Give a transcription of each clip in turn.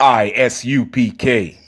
I.S.U.P.K.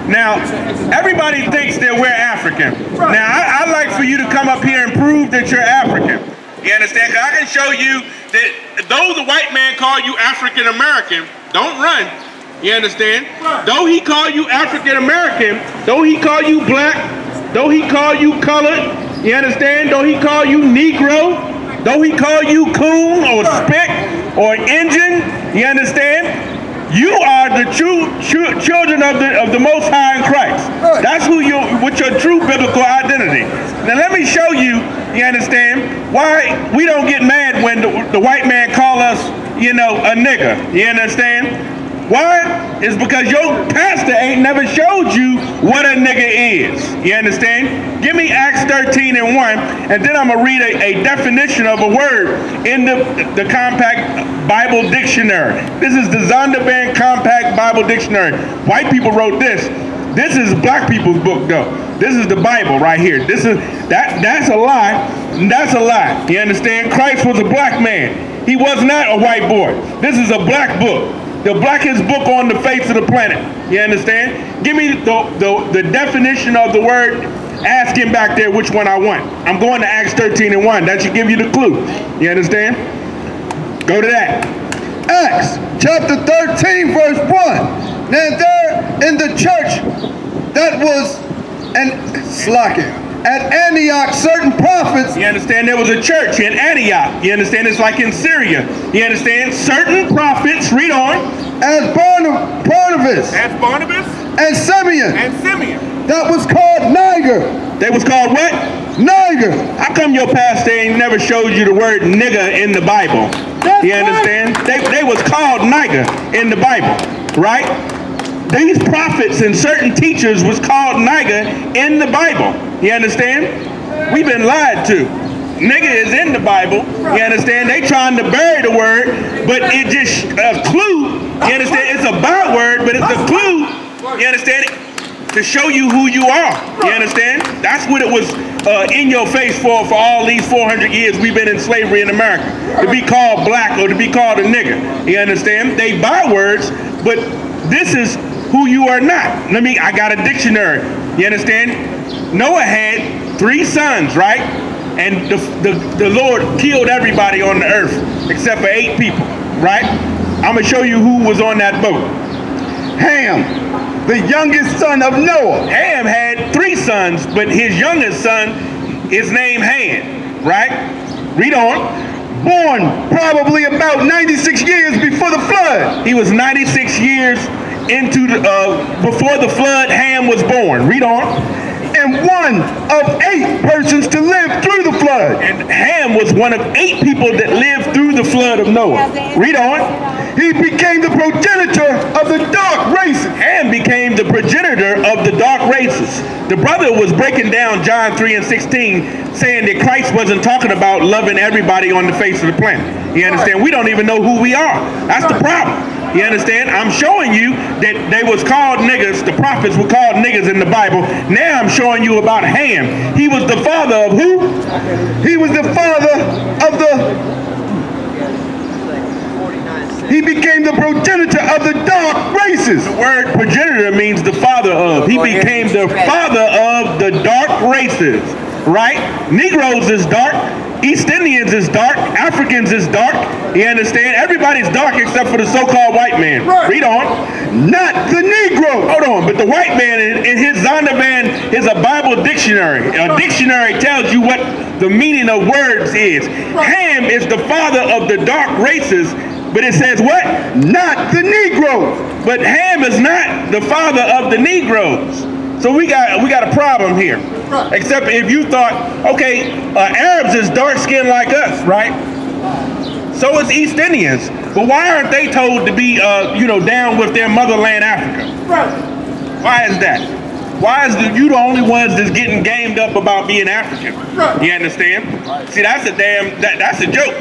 Now, everybody thinks that we're African. Now, I'd like for you to come up here and prove that you're African. You understand? 'Cause I can show you that though the white man call you African American, don't run. You understand? Though he call you African American, though he call you black, though he call you colored, you understand? Though he call you Negro, though he call you coon or spick or Indian, you understand? You are the true children of the Most High in Christ. That's who you, with your true biblical identity. Now let me show you, you understand, why we don't get mad when the white man call us, you know, a nigger. You understand? Why? It's because your pastor ain't never showed you what a nigger is. You understand? Give me Acts 13:1, and then I'm going to read a definition of a word in the Compact Bible Dictionary. This is the Zondervan Compact Bible Dictionary. White people wrote this. This is black people's book, though. This is the Bible right here. This is that's a lie. That's a lie. You understand? Christ was a black man. He was not a white boy. This is a black book. The blackest book on the face of the planet. You understand? Give me the definition of the word. Ask him back there which one I want. I'm going to Acts 13:1. That should give you the clue. You understand? Go to that. Acts chapter 13 verse 1. Now there in the church that was at Antioch, certain prophets. You understand? There was a church in Antioch. You understand? It's like in Syria. You understand? Certain prophets, read on. As Barnabas. As Barnabas. And Simeon. And Simeon. That was called Niger. They was called what? Niger. How come your pastor ain't never showed you the word nigger in the Bible? That's you understand? Right. They was called Niger in the Bible, right? These prophets and certain teachers was called Niger in the Bible. You understand? We've been lied to. Nigger is in the Bible. You understand? They trying to bury the word, but it just a clue. You understand? It's a byword, but it's a clue. You understand? To show you who you are. You understand? That's what it was in your face for all these 400 years we've been in slavery in America. To be called black or to be called a nigger. You understand? They bywords, but this is who you are not. I got a dictionary. You understand? Noah had 3 sons, right? And the Lord killed everybody on the earth except for 8 people, right? I'm gonna show you who was on that boat. Ham, the youngest son of Noah. Ham had 3 sons, but his youngest son is named Ham, right? Read on. Born probably about 96 years before the flood. He was 96 years into before the flood. Ham was born. Read on. And one of 8 persons to live through the flood. And Ham was one of 8 people that lived through the flood of Noah. Read on. He became the progenitor of the dark races. Ham became the progenitor of the dark races. The brother was breaking down John 3:16, saying that Christ wasn't talking about loving everybody on the face of the planet. You understand? We don't even know who we are. That's the problem. You understand? I'm showing you that they was called niggers. The prophets were called niggers in the Bible. Now I'm showing you about Ham. He was the father of who? He was the father of He became the progenitor of the dark races. The word progenitor means the father of. He became the father of the dark races, right? Negroes is dark. East Indians is dark. Africans is dark. You understand? Everybody's dark except for the so-called white man. Right. Read on. Not the Negro. Hold on. But the white man in his Zondervan is a Bible dictionary. A dictionary tells you what the meaning of words is. Ham is the father of the dark races. But it says what? Not the Negroes. But Ham is not the father of the Negroes. So we got a problem here. Except if you thought, okay, Arabs is dark skinned like us, right? So is East Indians. But why aren't they told to be, down with their motherland, Africa? Why is that? Why is you the only ones that's getting gamed up about being African? You understand? See, that's a joke.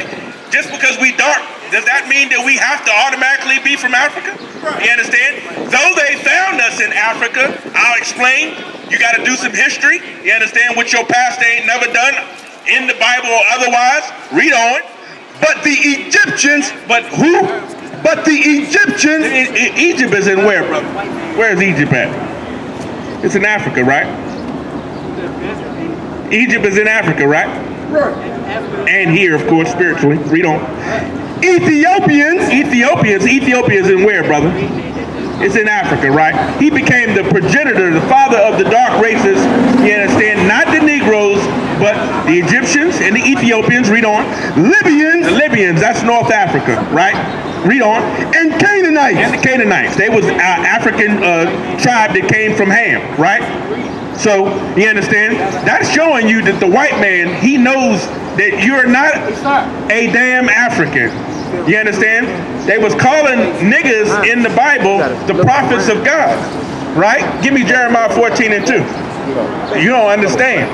Just because we dark, does that mean that we have to automatically be from Africa? You understand? Though they found us in Africa, I'll explain. You got to do some history. You understand what your pastor ain't never done in the Bible or otherwise. Read on. But the Egyptians. But who? But the Egyptians. Egypt is in where, brother? Where is Egypt at? It's in Africa, right? Egypt is in Africa, right? And here, of course, spiritually. Read on. Ethiopians. Ethiopia is in where, brother? It's in Africa, right? He became the progenitor, the father of the dark races. You understand? Not the Negroes, but the Egyptians and the Ethiopians. Read on. Libyans. The Libyans, that's North Africa, right? Read on. And Canaanites. And the Canaanites. They was an African tribe that came from Ham, right? So, you understand? That's showing you that the white man, he knows that you're not a damn African. You understand? They was calling niggas in the Bible the prophets of God, right? Give me Jeremiah 14:2. You don't understand.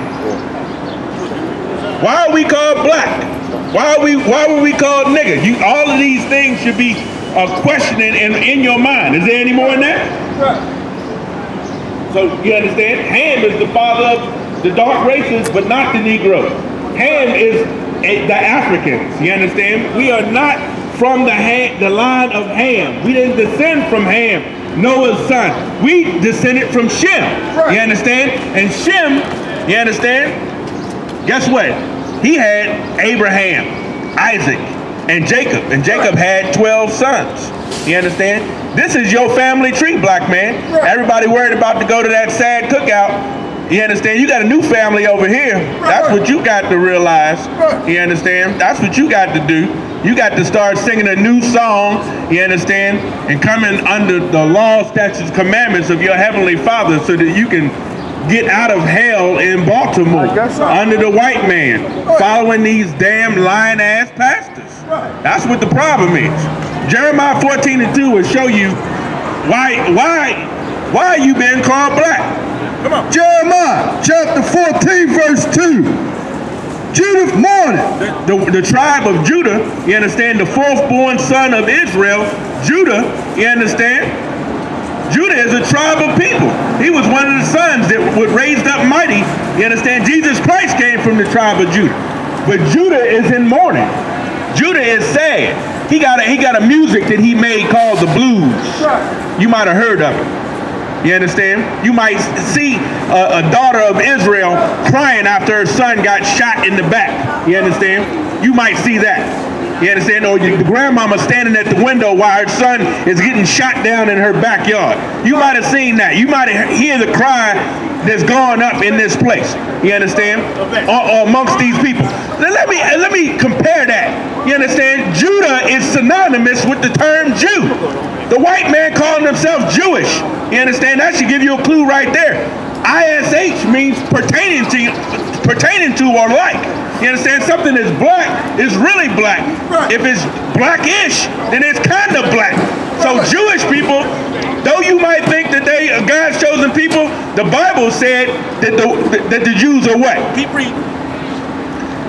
Why are we called black? Why were we called nigga? All of these things should be questioning in your mind. Is there any more in that? So you understand? Ham is the father of the dark races, but not the Negro. Ham is the Africans. You understand? We are not from the line of Ham. We didn't descend from Ham, Noah's son. We descended from Shem. You understand? And Shem, you understand? Guess what? He had Abraham, Isaac, and Jacob. And Jacob had 12 sons. You understand? This is your family tree, black man. Everybody worried about to go to that sad cookout. You understand? You got a new family over here. That's what you got to realize. You understand? That's what you got to do. You got to start singing a new song, you understand? And coming under the law, statutes, commandments of your heavenly Father so that you can get out of hell in Baltimore under the white man, following these damn lying-ass pastors. That's what the problem is. Jeremiah 14:2 will show you why you been called black. Come on. Jeremiah chapter 14 verse 2. Judah mourning. The tribe of Judah, you understand, the fourth born son of Israel, Judah, you understand? Judah is a tribe of people. He was one of the sons that was raised up mighty. You understand? Jesus Christ came from the tribe of Judah. But Judah is in mourning. Judah is sad. He got a music that he made called the blues. You might have heard of it. You understand? You might see a daughter of Israel crying after her son got shot in the back. You understand? You might see that. You understand? Or the grandmama standing at the window while her son is getting shot down in her backyard. You might have seen that. You might have heard the cry that's gone up in this place. You understand? Amongst these people. Now let me compare that. You understand? Judah is synonymous with the term Jew. The white man calling himself Jewish. You understand? That should give you a clue right there. ISH means pertaining to or like. You understand? Something that's black is really black. If it's blackish, then it's kind of black. So Jewish people, though you might think that they are God's chosen people, the Bible said that the Jews are what? Keep reading.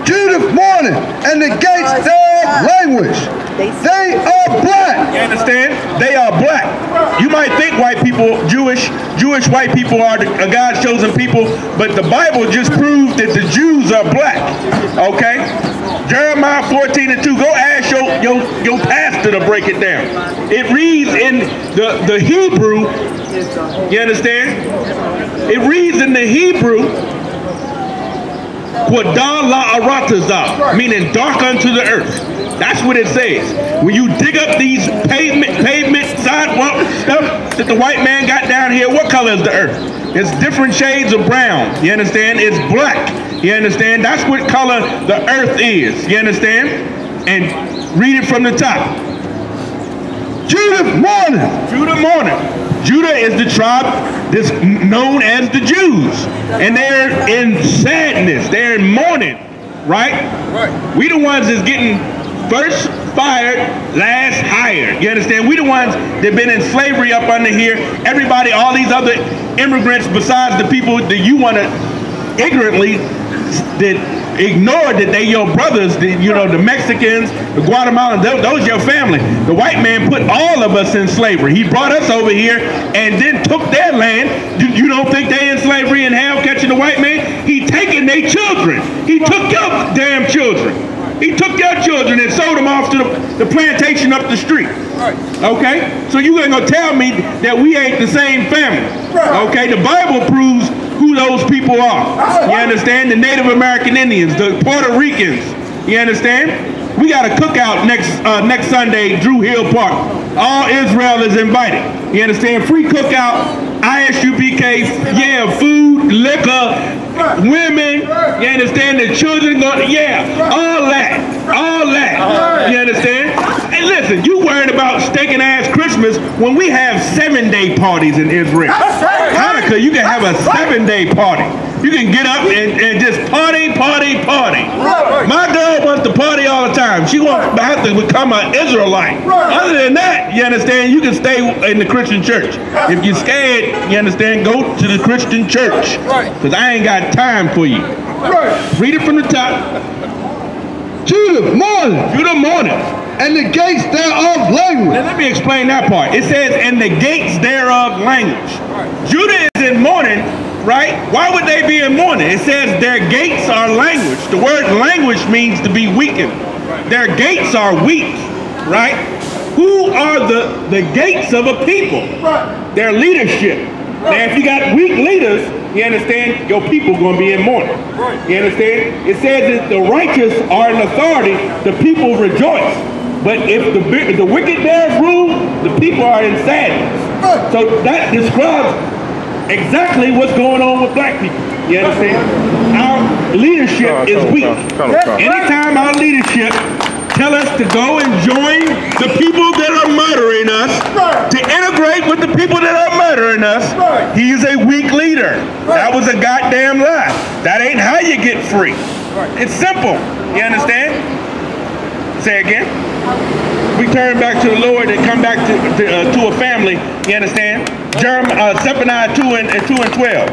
Judah mourning, and the gates thereof languish. They are black. You understand? They are black. You might think white people, Jewish white people are God's chosen people, but the Bible just proved that the Jews are black. Okay? Jeremiah 14:2. Go ask your pastor to break it down. It reads in the Hebrew. You understand? It reads in the Hebrew. Quadal la arataza, meaning dark unto the earth. That's what it says. When you dig up these pavement sidewalk stuff that the white man got down here, what color is the earth? It's different shades of brown. You understand? It's black. You understand? That's what color the earth is. You understand? And read it from the top. Judah mourning. Judah mourning. Judah is the tribe that's known as the Jews. And they're in sadness. They're in mourning. Right? Right. We the ones that's getting first fired, last hired. You understand? We the ones that been in slavery up under here. Everybody, all these other immigrants besides the people that you want to ignorantly that ignore that they your brothers, the Mexicans, the Guatemalans, those your family. The white man put all of us in slavery. He brought us over here and then took their land. You don't think they in slavery in hell catching the white man? He taking their children. He took your damn children. He took your children and sold them off to the plantation up the street. Okay? So you ain't gonna tell me that we ain't the same family. Okay? The Bible proves who those people are. You understand? The Native American Indians, the Puerto Ricans. You understand? We got a cookout next Sunday, Drew Hill Park. All Israel is invited. You understand? Free cookout, I.S.U.P.K, yeah, food, liquor, women, you understand? The children going, yeah, all that. You understand? And listen, you worried about steak and ass Christmas when we have 7-day parties in Israel. Hanukkah, you can have a 7-day party. You can get up and just party. My girl wants to party all the time. She wants to have to become an Israelite. Other than that, you understand, you can stay in the Christian church. If you're scared, you understand, go to the Christian church. Because I ain't got time for you. Read it from the top. Judah mourning. Judah mourning. And the gates thereof language. Now let me explain that part. It says, and the gates thereof language. Judah is in mourning, right? Why would they be in mourning? It says their gates are language. The word language means to be weakened. Their gates are weak, right? Who are the gates of a people? Their leadership. Now if you got weak leaders, you understand, your people going to be in mourning. You understand? It says that the righteous are in authority, the people rejoice. But if the wicked bears rule, the people are in sadness. So that describes exactly what's going on with black people. You understand? Our leadership is weak. Anytime our leadership tell us to go and join the people that are murdering us, to integrate with the people that are murdering us, he's a weak leader. That was a goddamn lie. That ain't how you get free. It's simple. You understand? Say again. We turn back to the Lord and come back to a family. You understand? Zephaniah 2 and 12.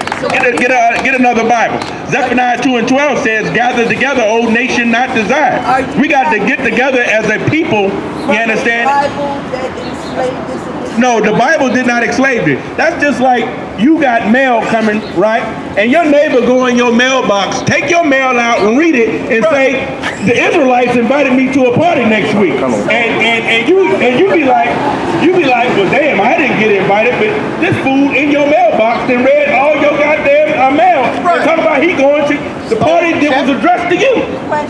Get another Bible. Zephaniah 2 and 12 says, gather together, O nation not desired. We got to get together as a people. You understand? No, the Bible did not enslave it. That's just like you got mail coming, right? And your neighbor go in your mailbox, take your mail out and read it and say, the Israelites invited me to a party next week. And you be like, well damn, I didn't get invited, but this fool in your mailbox then read all your goddamn mail. Talk about he going to the party that was addressed to you.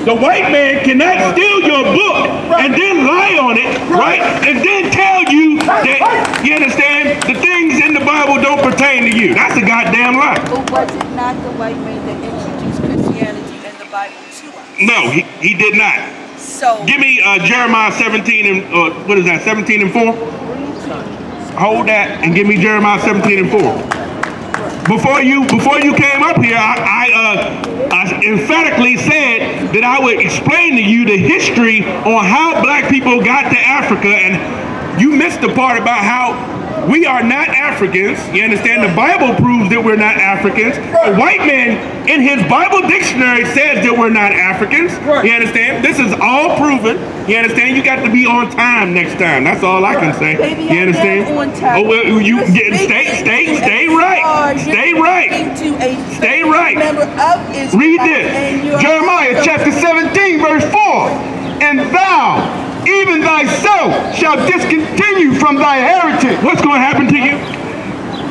The white man cannot steal your book and then lie on it, right? And then tell you that, you understand, the things in the Bible don't pertain to you. That's a goddamn lie. But was it not the white man that introduced Christianity and the Bible to us? No, he did not. So give me Jeremiah 17 and what is that? 17 and 4. Hold that and give me Jeremiah 17 and 4. Before you came up here, I emphatically said that I would explain to you the history on how black people got to Africa, and you missed the part about how we are not Africans. You understand? The Bible proves that we're not Africans. A white man in his Bible dictionary says that we're not Africans. You understand? This is all proven. You understand? You got to be on time next time. That's all I can say. You understand? Oh well, you get stay right. Stay right. Stay right. Read this. Jeremiah chapter 17, verse 4. And thou, even thyself, shall discontinue from thy heritage. What's going to happen to you?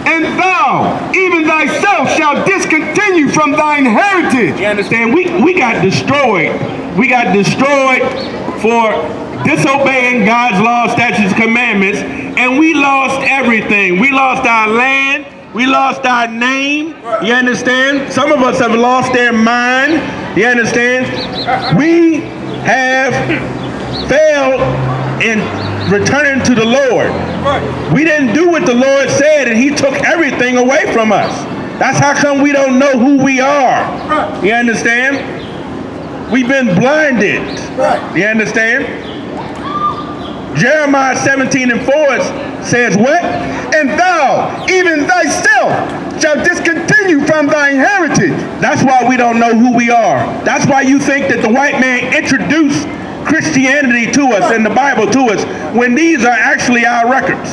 And thou, even thyself, shalt discontinue from thine heritage. You understand? We got destroyed. We got destroyed for disobeying God's law, statutes, commandments, and we lost everything. We lost our land. We lost our name. You understand? Some of us have lost their mind. You understand? We have failed in returning to the Lord. We didn't do what the Lord said, and he took everything away from us. That's how come we don't know who we are. You understand? We've been blinded. You understand? Jeremiah 17:4 says what? And thou, even thyself, shalt discontinue from thine heritage. That's why we don't know who we are. That's why you think that the white man introduced Christianity to us and the Bible to us when these are actually our records.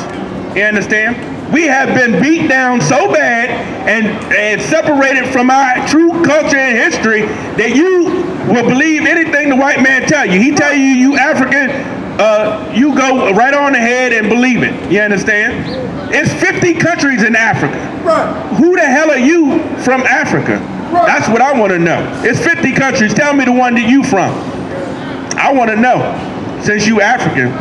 You understand? We have been beat down so bad and separated from our true culture and history that you will believe anything the white man tell you. He tell you, you African, you go right on ahead and believe it. You understand? It's 50 countries in Africa. Who the hell are you from Africa? That's what I want to know. It's 50 countries. Tell me the one that you from. I want to know, since you African.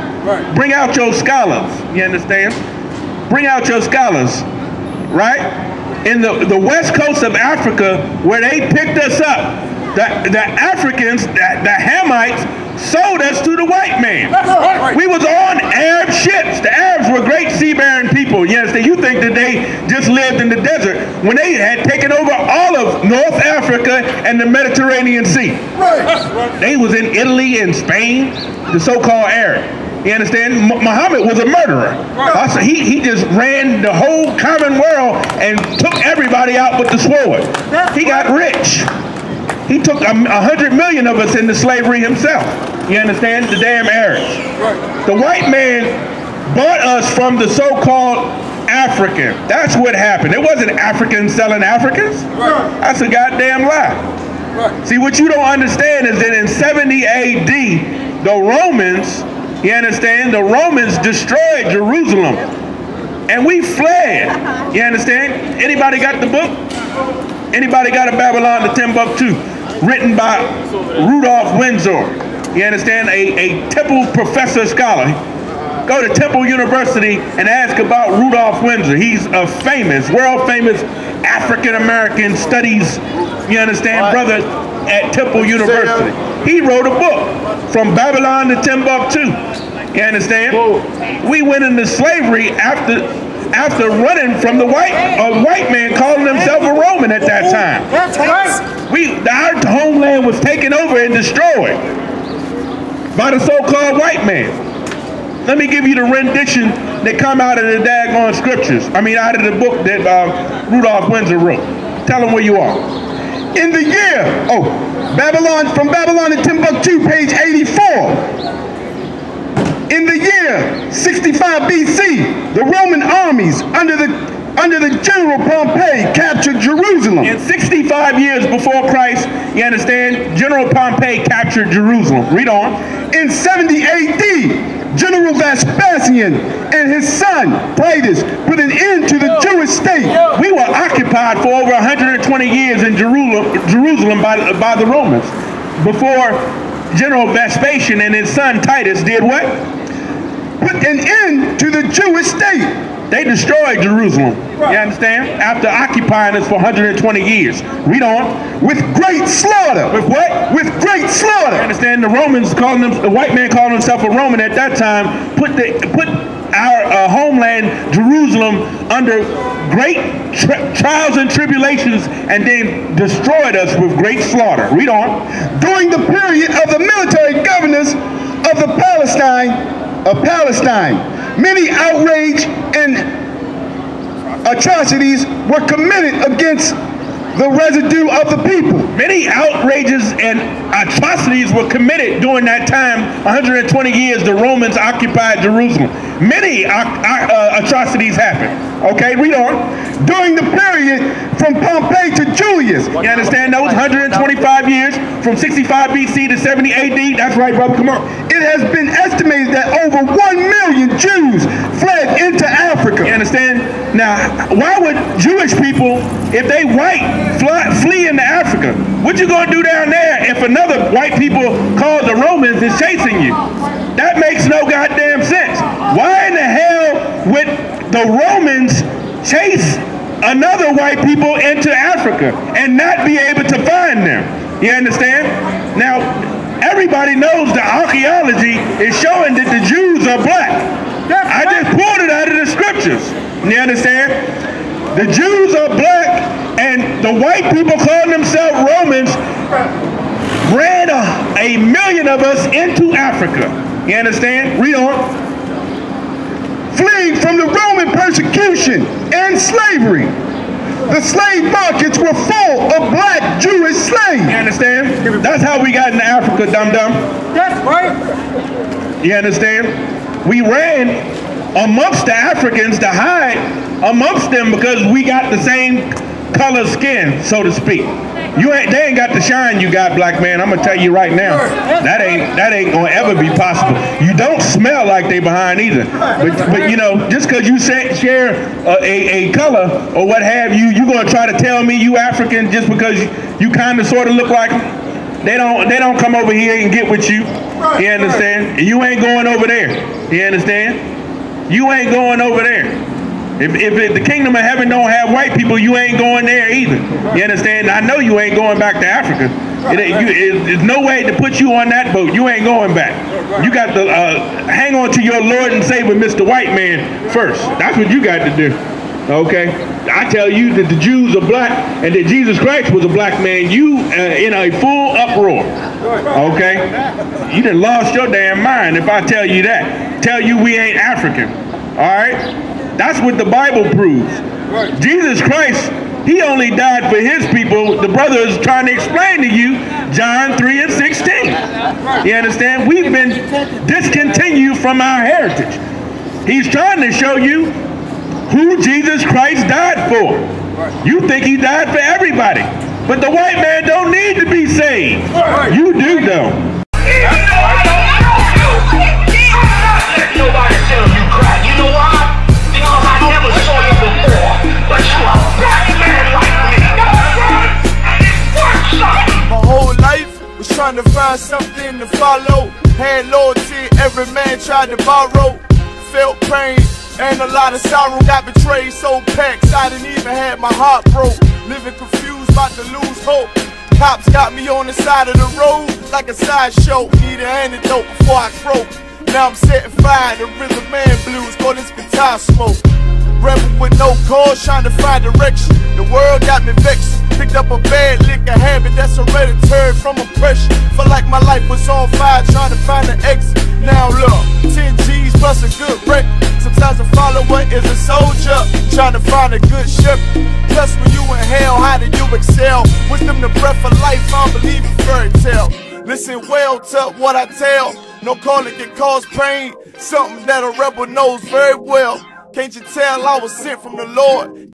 Bring out your scholars. You understand? Bring out your scholars, right? In the west coast of Africa, where they picked us up, the Africans, the Hamites, sold us to the white man. We was on Arab ships. The Arabs were great seafaring people. Yes, you think that they just lived in the desert when they had taken over all of North Africa and the Mediterranean Sea. They was in Italy and Spain, the so-called Arab. You understand? Muhammad was a murderer. He just ran the whole common world and took everybody out with the sword. He got rich. He took 100 million of us into slavery himself. You understand? The damn Arabs. The white man bought us from the so-called African. That's what happened. It wasn't Africans selling Africans. That's a goddamn lie. See, what you don't understand is that in 70 AD, the Romans, you understand, the Romans destroyed Jerusalem. And we fled. You understand? Anybody got the book? Anybody got a Babylon the Timbuktu? Written by Rudolph Windsor. You understand? A Temple professor scholar. Go to Temple University and ask about Rudolph Windsor. He's a famous, world famous African-American studies, you understand, brother at Temple University. He wrote a book, From Babylon to Timbuktu. You understand? We went into slavery after running from the white man calling himself a Roman at that time. That's right. Our homeland was taken over and destroyed by the so-called white man. Let me give you the rendition that come out of the daggone scriptures. I mean, out of the book that Rudolph Windsor wrote. Tell them where you are. In the year, From Babylon to Timbuktu, page 84. In the year 65 BC, the Roman armies under the General Pompey captured Jerusalem. In 65 years before Christ, you understand, General Pompey captured Jerusalem. Read on. In 70 AD, General Vespasian and his son Titus put an end to the Jewish state. We were occupied for over 120 years in Jerusalem by the Romans before General Vespasian and his son Titus did what? Put an end to the Jewish state. They destroyed Jerusalem. You understand? After occupying us for 120 years. Read on. With great slaughter. With what? With great slaughter. You understand? The Romans calling them, the white man calling himself a Roman at that time, put our homeland, Jerusalem, under great trials and tribulations, and then destroyed us with great slaughter. Read on. During the period of the military governors of Palestine, many outrage and atrocities were committed against the residue of the people. Many outrages and atrocities were committed during that time, 120 years the Romans occupied Jerusalem. Many atrocities happened. Okay, read on. During the period from Pompey to Julius. You understand? That was 125 years, from 65 BC to 70 AD. That's right, brother, come on. it has been estimated that over 1 million Jews fled into Africa. You understand? Now, why would Jewish people, if they white, flee into Africa? What you gonna do down there if another white people called the Romans is chasing you? That makes no goddamn sense. Why in the hell would the Romans chase another white people into Africa and not be able to find them? You understand? Now, everybody knows the archaeology is showing that the Jews are black. I just pulled it out of the scriptures. You understand? The Jews are black, and the white people calling themselves Romans ran a million of us into Africa. You understand? Read on. Fleeing from the Roman persecution and slavery. The slave markets were full of black Jewish slaves. You understand? That's how we got into Africa, dum-dum. That's right. You understand? We ran amongst the Africans to hide amongst them because we got the same color skin, so to speak. They ain't got the shine you got, black man. I'm gonna tell you right now. That ain't gonna ever be possible. You don't smell like they behind either. But you know, just because you share a color or what have you, you gonna try to tell me you African just because you kind of sort of look like them? They don't come over here and get with you. You understand? And you ain't going over there. You understand? You ain't going over there. If the kingdom of heaven don't have white people, you ain't going there either. You understand? I know you ain't going back to Africa. There's no way to put you on that boat. You ain't going back. You got to hang on to your Lord and Savior, Mr. White Man, first. That's what you got to do. Okay? I tell you that the Jews are black and that Jesus Christ was a black man. You in a full uproar. Okay? You done lost your damn mind if I tell you that. Tell you we ain't African. All right? That's what the Bible proves. Jesus Christ, he only died for his people. The brother is trying to explain to you John 3 and 16. You understand? We've been discontinued from our heritage. He's trying to show you who Jesus Christ died for. You think he died for everybody. But the white man don't need to be saved. You do though. Nobody tell you crack. You know why? Because I never saw you before. But you a black man like me. My whole life was trying to find something to follow. Had loyalty, every man tried to borrow. Felt pain and a lot of sorrow. Got betrayed, sold packs, I didn't even have my heart broke. Living confused, about to lose hope. Cops got me on the side of the road like a sideshow. Need an antidote before I croak. Now I'm setting fire to rhythm man blues for this guitar smoke. Rebel with no cause, trying to find direction. The world got me vexed. Picked up a bad liquor habit that's hereditary from oppression. Felt like my life was on fire, trying to find an exit. Now look, 10 G's plus a good wreck. Sometimes a follower is a soldier, trying to find a good shepherd. Plus when you in hell, how do you excel? Wisdom the breath of life, I don't believe in fairy tale. Listen well to what I tell. No calling can cause pain. Something that a rebel knows very well. Can't you tell I was sent from the Lord?